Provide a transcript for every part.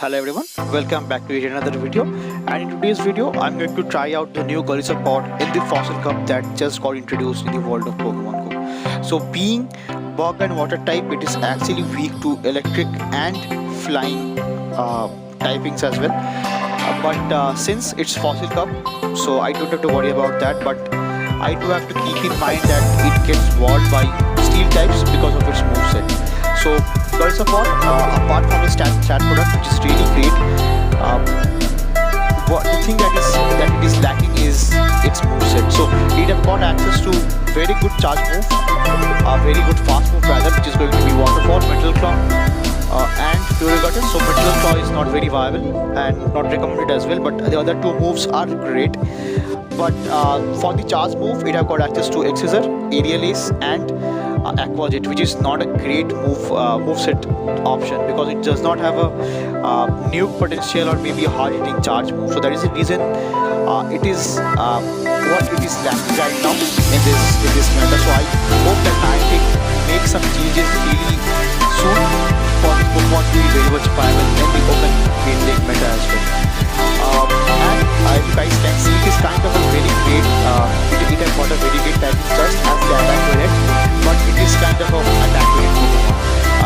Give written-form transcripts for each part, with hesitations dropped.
Hello everyone, welcome back to yet another video, and in today's video I'm going to try out the new Golisopod in the FossilCup that just got introduced in the world of Pokemon Go. So being bug and water type, it is actually weak to electric and flying typings as well. But since it's FossilCup, so I don't have to worry about that, but I do have to keep in mind that it gets walled by steel types because of its moveset. So Golisopod, apart from the stat product, which is really great, the thing that it is lacking is its moveset. So it have got access to very good charge move, very good fast move rather, which is going to be Waterfall, Metal Claw, and Perrserker. So Metal Claw is not very viable and not recommended as well, but the other two moves are great. But for the charge move, it have got access to Scissor, Aerial Ace, and Aqua Jet, which is not a great moveset option because it does not have a nuke potential or maybe a hard hitting charge move. So that is the reason it is what it is lacking right now in this meta. So I hope that Niantic makes some changes really soon for this Pokemon to be very much viable in the open main league meta as well. And as you guys can see, it is kind of a very great, it has got a very great typing just as the attack unit, but it is kind of an attack unit Pokemon,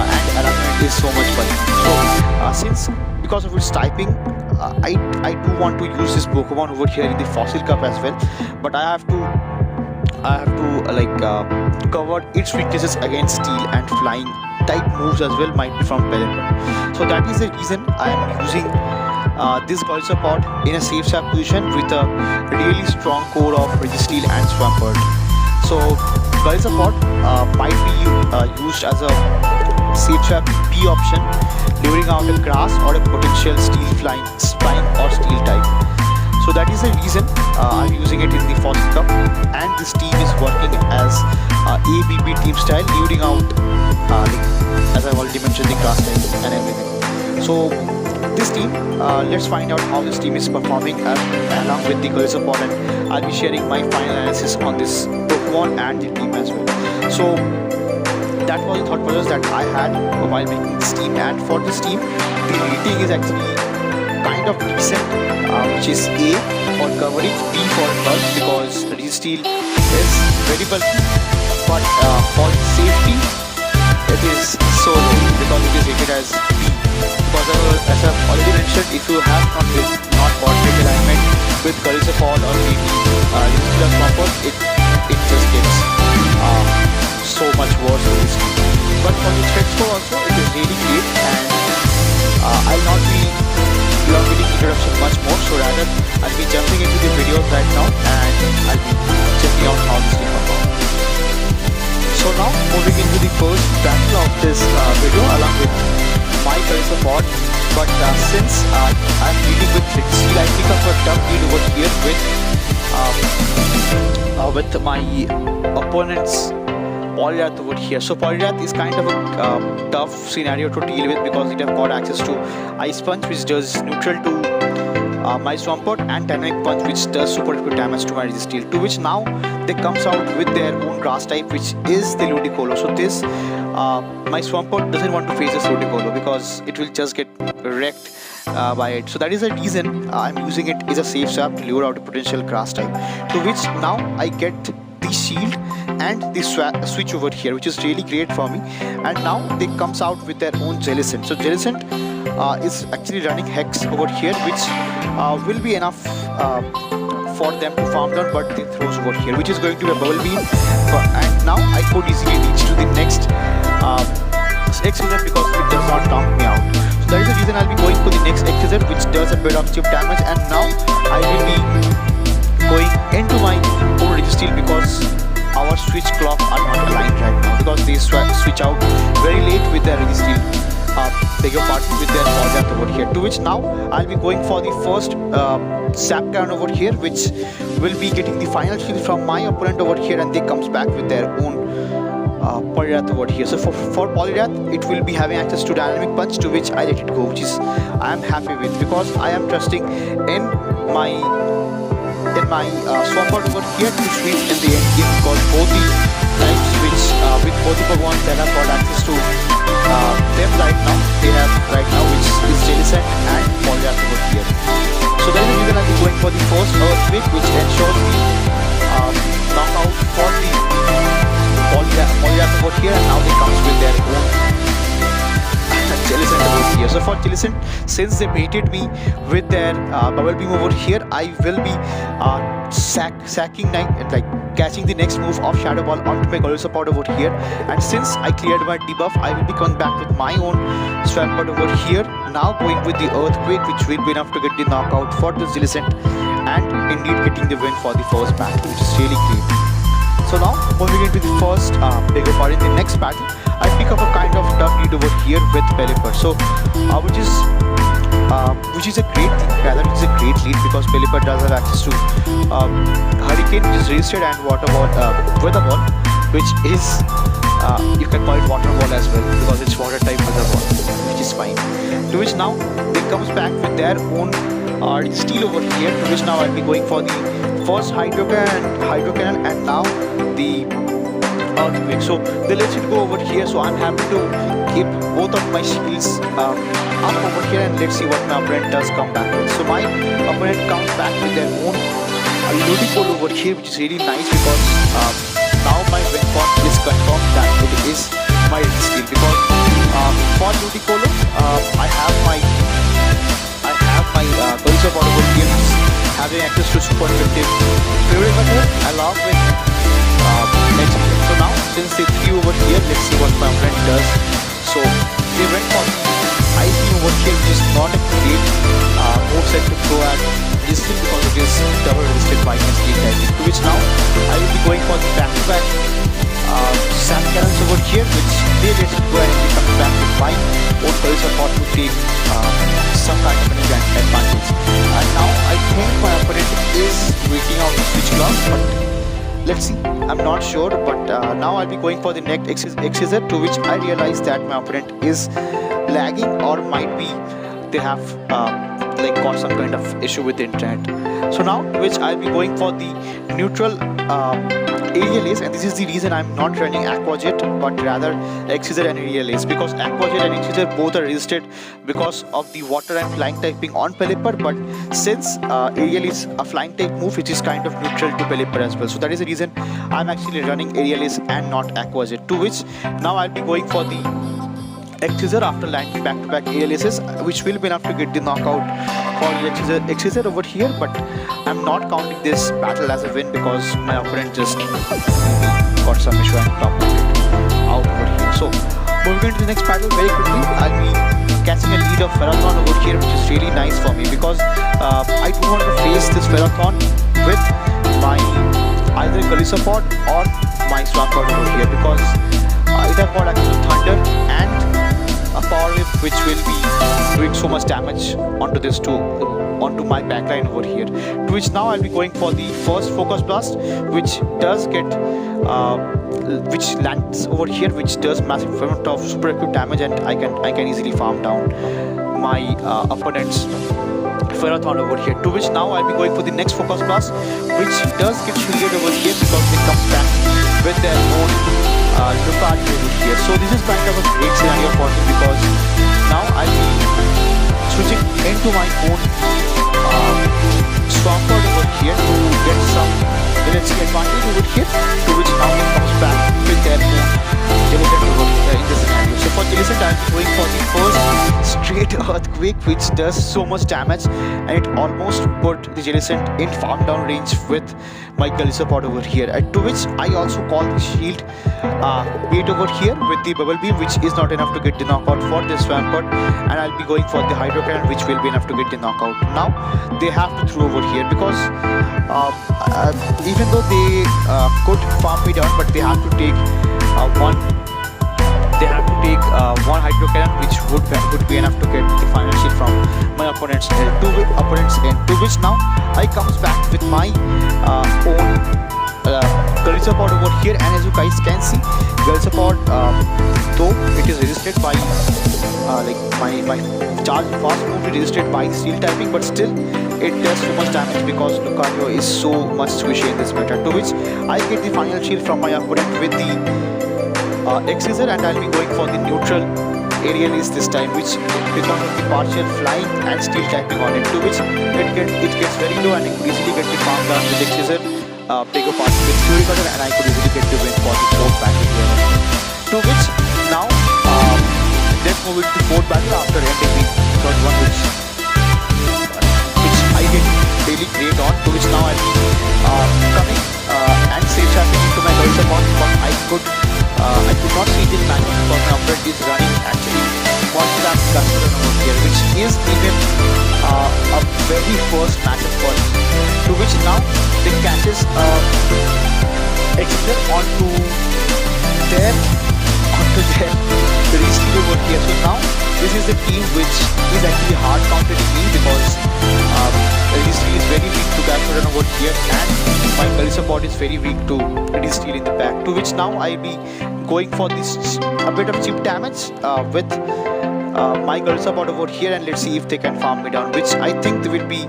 and alignment is so much fun. So because of its typing, I do want to use this Pokemon over here in the FossilCup as well, but I have to cover its weaknesses against steel and flying type moves as well, might be from Pelipper. So that is the reason I am using this Golisopod in a safe swap position with a really strong core of Registeel and Swampert. So Golisopod might be used as a safe swap P option, luring out a grass or a potential steel flying or steel type. So that is the reason I'm using it in the FossilCup, and this team is working as ABB team style, luring out as I've already mentioned, the grass type and everything. So this team, let's find out how this team is performing along with the Golisopod, and I'll be sharing my final analysis on this Pokemon and the team as well. So that was the thought process that I had while making this team, and for this team the rating is actually kind of decent, which is A for coverage, B for bulk because Registeel is very bulky, but for safety it is so low because it is rated as B. Because as I've already mentioned, if you have not bought great alignment with Golisopod or maybe Registeel or Swampert, it just gets so much worse for this team. But for the threat score also, it is really great, and I'll not be elongating introduction much more, so rather I'll be jumping into the videos right now and I'll be checking out how this team performs. So now moving into the first battle of this video along with my Golisopod, but since I'm dealing with Registeel, I pick up a tough lead over here with my opponent's Poliwrath over here. So Poliwrath is kind of a tough scenario to deal with because it have got access to Ice Punch, which does neutral to my Swampert, and Dynamic Punch, which does super good damage to my Registeel, to which now they comes out with their own grass type, which is the Ludicolo. So this my Swampert doesn't want to face this Ludicolo because it will just get wrecked by it. So that is the reason I'm using it as a safe swap to lure out a potential grass type, to which now I get the shield and the switch over here, which is really great for me. And now they comes out with their own Jellicent. So Jellicent is actually running Hex over here, which will be enough for them to farm down, but they throws over here, which is going to be a Bubble Beam, and now I could easily reach to the next Scissor because it does not count me out. So that is the reason I'll be going for the next Scissor, which does a bit of chip damage, and now I will be going into my own Registeel because our switch clock are not aligned right now because they switch out very late with their Registeel, beg your pardon, with their Poliwrath over here, to which now I'll be going for the first Sap Cannon over here, which will be getting the final shield from my opponent over here, and they comes back with their own Poliwrath over here. So for Poliwrath, it will be having access to Dynamic Punch, to which I let it go, which is I am happy with because I am trusting in my Swampert over here to sweep in the end game because both the types which with both the Pokemon that have got access to them right now. They have right now, which is Jellicent and Poliwrath over here. So that is the reason I'll be going for the first Earthquake, which ensures the knockout for the Poliwrath over here, and now they comes with their own Jellicent over here. So for Jellicent, since they baited me with their Bubble Beam over here, I will be catching the next move of Shadow Ball onto my Golisopod over here. And since I cleared my debuff, I will be coming back with my own Swampert over here. Now going with the Earthquake, which will be enough to get the knockout for this Jellicent, and indeed getting the win for the first battle, which is really great. So now moving into the first bigger part in the next battle, I pick up a kind of tough lead over here with Pelipper. So which is a great thing, rather it's a great lead, because Pelipper does have access to Hurricane, which is Registeel, and Weather Ball, which is you can call it Water Ball as well, because it's water type Weather Ball, which is fine. To which now it comes back with their own Registeel over here, to which now I'll be going for the first Hydro Cannon and now the Earthquake. So they let it go over here, so I'm happy to keep both of my shields up over here, and let's see what my opponent does come back with. So my opponent comes back with their own Ludicolo over here, which is really nice, because now my win cost is confirmed that it is my Registeel, because for Ludicolo I have my Golisopod over here, having access to super effective Ferrothern along with Registeel. So now since they threw over here, let's see what my opponent does. So they went for Ice Beam over here, which is not a great moveset to throw at Registeel, because it is double resisted by my steel typing. To which now I will be going for the back-to-back Sand Cannons over here, which they let it go, and they come back with my own Golisopod to take some kind of an advantage. And now I think my opponent is waiting out the switch block, but let's see, I'm not sure. But now I'll be going for the next Exeter, to which I realize that my opponent is lagging, or might be they have got some kind of issue with the internet. So now to which I'll be going for the neutral Aerial Ace, and this is the reason I'm not running Aqua Jet, but rather Exeter and Aerial Ace, because Aqua Jet and Exeter both are resisted because of the water and flying typing on Pelipper, but since Aerial is a flying type move, which is kind of neutral to Pelipper as well, so that is the reason I'm actually running Aerial Ace and not Aqua Jet. To which now I'll be going for the Exeter after landing back-to-back Aerial Aces, which will be enough to get the knockout for Exeter over here. But I'm not counting this battle as a win, because my opponent just got some issue and top out over here. So moving into the next battle very quickly, I'll be catching a lead of Ferrothorn over here, which is really nice for me, because I do want to face this Ferrothorn with my either Golisopod or my Swampert over here, because it has got access to Thunder and a Power Whip, which will be doing so much damage onto this onto my backline over here. To which now I'll be going for the first Focus Blast, which does get which lands over here, which does massive amount of super acute damage, and I can easily farm down my opponent's Ferrothorn over here. To which now I'll be going for the next Focus Blast, which does get shielded over here, because it comes back with their own Ducati over here. So this is kind of a great scenario for me, because now I'll be switching into my own Swampert over here to get some advantage over here, to which now it comes back with their own Jellicent over in this scenario. So for Jellicent, I'll be going for the first straight Earthquake, which does so much damage, and it almost put the Jellicent in farm down range with my Golisopod over here. And to which I also call the shield bait over here with the Bubble Beam, which is not enough to get the knockout for this Swampert, and I'll be going for the Hydro Cannon, which will be enough to get the knockout. Now they have to throw over here, because even though they could farm me down, but they have to take one Hydro Cannon, which would be enough to get the final shield from my opponent's end. To which now I comes back with my own Golisopod over here, and as you guys can see, Golisopod, though it is resisted by like my charge fast move is resisted by steel typing, but still it does so much damage because Lucario is so much squishy in this meta. To which I get the final shield from my opponent with the X-Scissor, and I'll be going for the neutral aerial is this time, which because of the partial flying and steel typing on it, to which it gets very low and I could easily get the farm down with X-Scissor, bigger part with Fury Cutter, and I could easily get the win for the fourth battle here. To which now let's move into fourth battle after ending the third one, which I did really great on. To which now I'll be coming and safe trapping into my Golisopod, but I could not see the match because my opponent is running actually one trap Gastrodon over here, which is even a very first matchup for me. To which now they catches Exeter onto their Registeel over here. So now this is the team which is actually hard counted me because Registeel is very weak to Gastrodon over here, and my Golisopod is very weak to Registeel in the back. To which now I'll be going for this a bit of cheap damage with my Golisopod over here, and let's see if they can farm me down, which I think they will be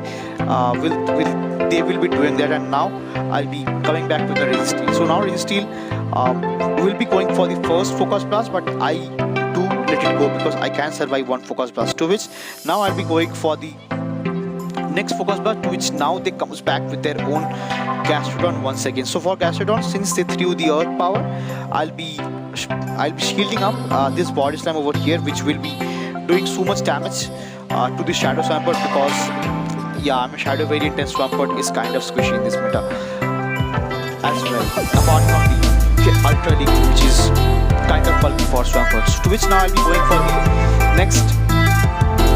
they will be doing that. And now I'll be coming back with the Registeel. So now Registeel will be going for the first Focus Blast, but I do let it go because I can survive one Focus Blast. To which now I'll be going for the next Focus Blast, to which now they comes back with their own Gastrodon once again. So for Gastrodon, since they threw the Earth Power, I'll be shielding up this Body Slam over here, which will be doing so much damage to the Shadow Swampert because yeah, I'm a Shadow variant and Swampert is kind of squishy in this meta as well, apart from the Ultra League, which is kind of bulky for Swampert. So to which now I'll be going for the next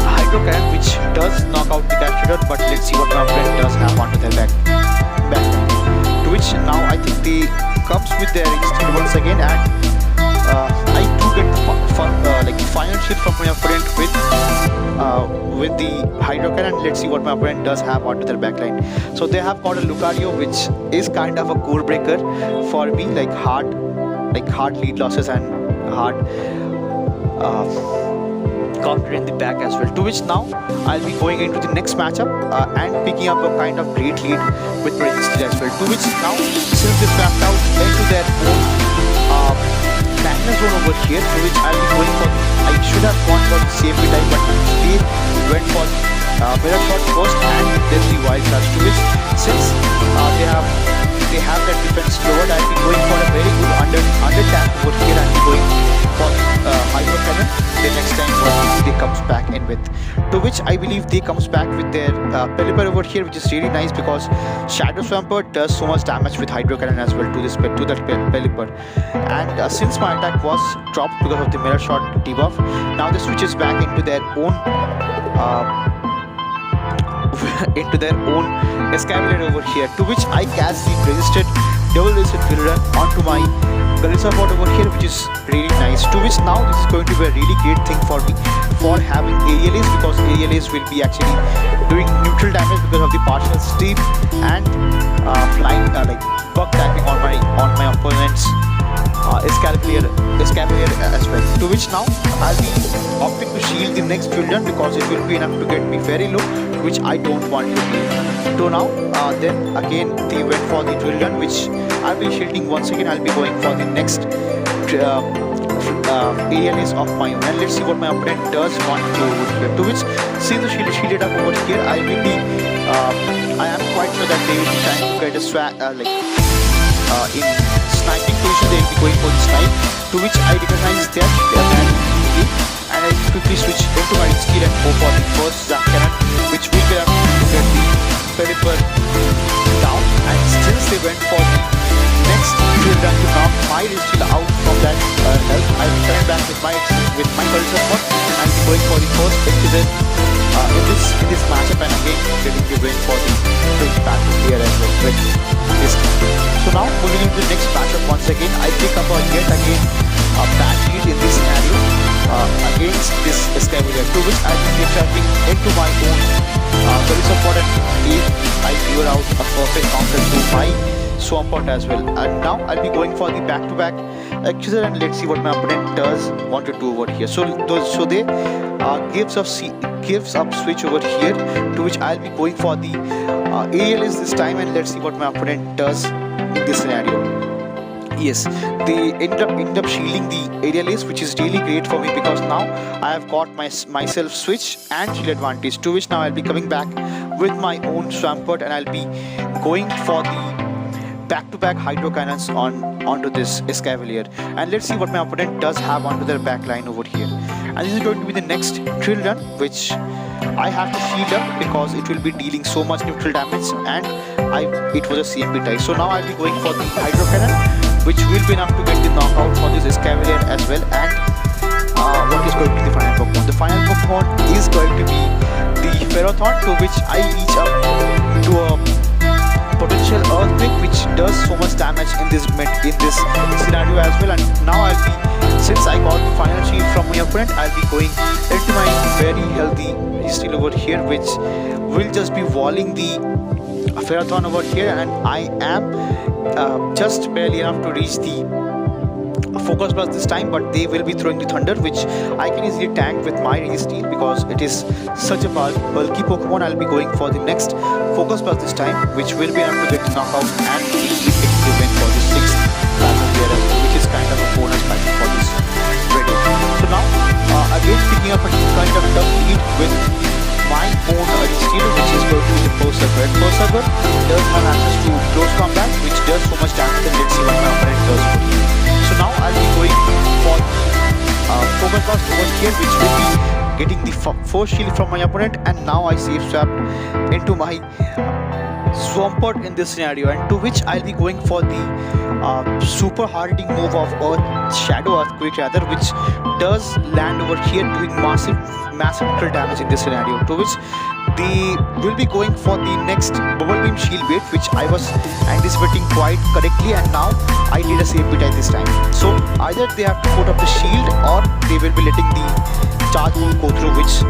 Hydro Cannon, which does knock out the Gastrodon, but let's see what my opponent does have onto their back. To which now I think they comes with their Registeel once again, and I do get like final shield from my opponent with the Hydro Cannon. Let's see what my opponent does have onto their backline. So they have got a Lucario, which is kind of a core breaker for me, like hard lead losses and hard counter in the back as well. To which now I'll be going into the next matchup and picking up a kind of great lead with Registeel as well. To which now, since they swapped out into their own Magna Zone over here, to which I'll be going for, I should have gone for the safety type, but they went for Mirror Shot first and then the Wild Charge. To which since they have that defense lowered, I'll be going for a very good under tap over here and going for Hydro Cannon. The next time they comes back in with, to which I believe they comes back with their Pelipper over here, which is really nice because Shadow Swampert does so much damage with Hydro Cannon as well to that Pelipper. And since my attack was dropped because of the Mirror Shot debuff, now they switches back into their own Escavalier over here, to which I cast the resisted double resisted Ferrothorn onto my Golisopod over here, which is really nice. To which now this is going to be a really great thing for me for having Aerial Ace, because Aerial Ace will be actually doing neutral damage because of the partial steep and flying like bug typing on my opponent's Escavalier as well. To which now I'll be opting to shield the next Ferrothorn because it will be enough to get me very low, which I don't want to be. So now then again they went for the Ferrothorn, which I'll be shielding once again. I'll be going for the next Aerial Ace of my own, and let's see what my opponent does want to do over here. To which, since the shield is shielded up over here, I am quite sure that they will be trying to get a swag in sniping position. They will be going for the snipe, to which I recognize that they are bad immediately, and I quickly switch into my Registeel and go for the first Zap Cannon, which will be able to get the Pelipper down. And since they went for the next Ferrothorn to knock my Registeel out from that health, I will turn back with my Golisopod and I'll be going for the first Exeter in this matchup, and again getting the win for the big battle here as well with this. So now moving into the next matchup once again, I pick up yet again a bad lead in this scenario against this Escavalier, to which I will be trapping into my own Golisopod, and I figure out a perfect counter to my Swampert as well. And now I'll be going for the back-to-back accuser, and let's see what my opponent does want to do over here. So they gives up switch over here, to which I'll be going for the ALS this time, and let's see what my opponent does in this scenario. Yes, they end up shielding the aerial ace, which is really great for me because now I have got myself switch and shield advantage, to which now I'll be coming back with my own Swampert, and I'll be going for the back-to-back hydro cannons onto this Escavalier, and let's see what my opponent does have onto their back line over here. And this is going to be the next drill run, which I have to shield up because it will be dealing so much neutral damage, and it was a CMP tie. So now I'll be going for the hydro cannon, which will be enough to get the knockout for this Escavalier as well. And what is going to be the final Pokemon? The final Pokemon is going to be the Ferrothorn, to which I reach up to a potential earthquake, which does so much damage in this scenario as well. And now since I got the final shield from my opponent, I'll be going into my very healthy Registeel over here, which will just be walling the Ferrothorn over here, and I am just barely enough to reach the Focus Blast this time, but they will be throwing the Thunder, which I can easily tank with my Registeel because it is such a bulky Pokemon. I'll be going for the next Focus Blast this time, which will be enough to get the knockout and easily get the win for the 6th battle here, which is kind of a bonus battle for this video. So now, again picking up a kind of tough lead with my own Registeel, which is going to be the Perrserker. Perrserker does have access to close combat, which does so much damage, and let's see what my opponent does for you. So now I'll be going for Focus Blast over here, which will be getting the first shield from my opponent, and now I safe swapped into my Swampert in this scenario, and to which I'll be going for the super hard-hitting move of Shadow Earthquake rather, which does land over here doing massive neutral damage in this scenario, to which they will be going for the next Bubble Beam Shield bait, which I was anticipating quite correctly, and now I need a CMP tie this time. So either they have to put up the shield, or they will be letting the charge move go through, which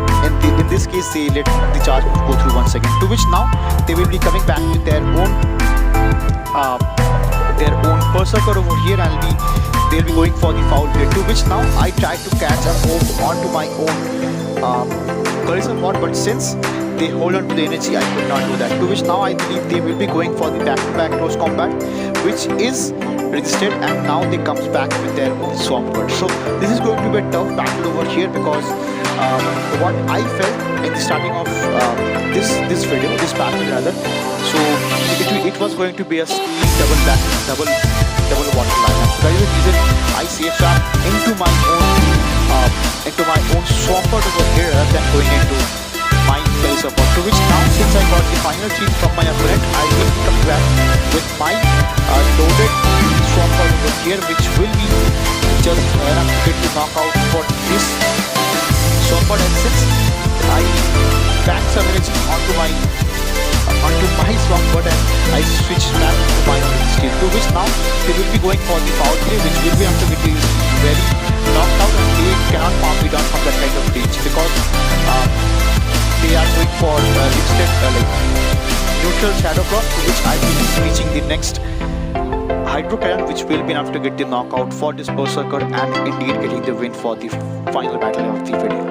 in this case they let the charge move go through once again, to which now they will be coming back with their own Perrserker over here, and they'll be going for the Foul Blade, to which now I tried to catch a move onto my own Golisopod, but since they hold on to the energy, I could not do that, to which now I believe they will be going for the back-to-back close combat, which is registered, and now they comes back with their own Swampert. So this is going to be a tough battle over here because what I felt in the starting of this battle rather, so it was going to be a speed double water lineup. So that is the reason I safe swap into my own Swampert over here rather than going into my Golisopod, to which now since I got the final shield from my opponent, I will come back with my loaded Swampert over here, which will be just enough to get the knockout for this Swampert. And since I back some energy onto my Swampert, and I switch back to my Registeel, to which now they will be going for the Foul Play, which will be after it is very knocked out, and they cannot farm me down from that kind of reach because they are going for neutral Shadow Block, to which I will be reaching the next Hydro Cannon, which will be enough to get the knockout for this Perrserker and indeed getting the win for the final battle of the video.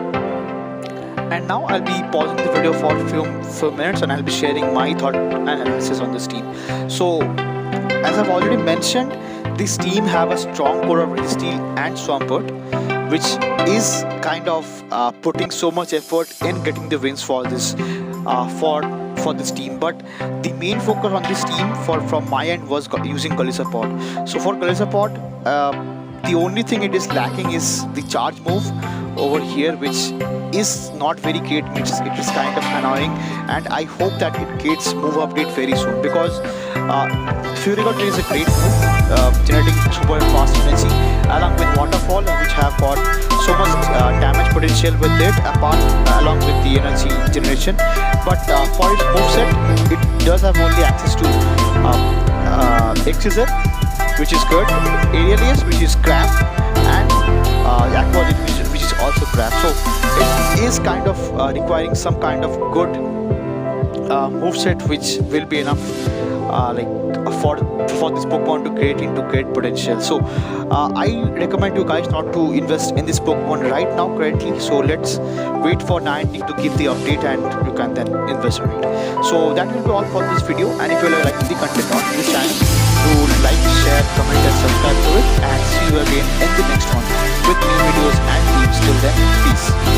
And now I'll be pausing the video for a few minutes, and I'll be sharing my thought and analysis on this team. So as I've already mentioned, this team have a strong core of Registeel and Swampert, which is kind of putting so much effort in getting the wins for this for this team. But the main focus on this team from my end was using Golisopod. So for Golisopod, the only thing it is lacking is the charge move over here, which is not very great. It is kind of annoying, and I hope that it gets move update very soon, because Ferrothorn is a great move, generating super fast energy along with Waterfall, which have got so much damage potential with it, along with the energy generation. But for its moveset, it does have only access to Exeter, which is good, Aerial Ace, which is crap, and Aqua, which is also crap. So it is kind of requiring some kind of good moveset, which will be enough, like for this Pokemon to create into great potential. So I recommend you guys not to invest in this Pokemon right now currently. So let's wait for 19 to give the update and you can then invest in it. So that will be all for this video, and if you are liking the content on this channel, do like, share, comment and subscribe to it, and see you again in the next one with new videos and tips. Till then, peace.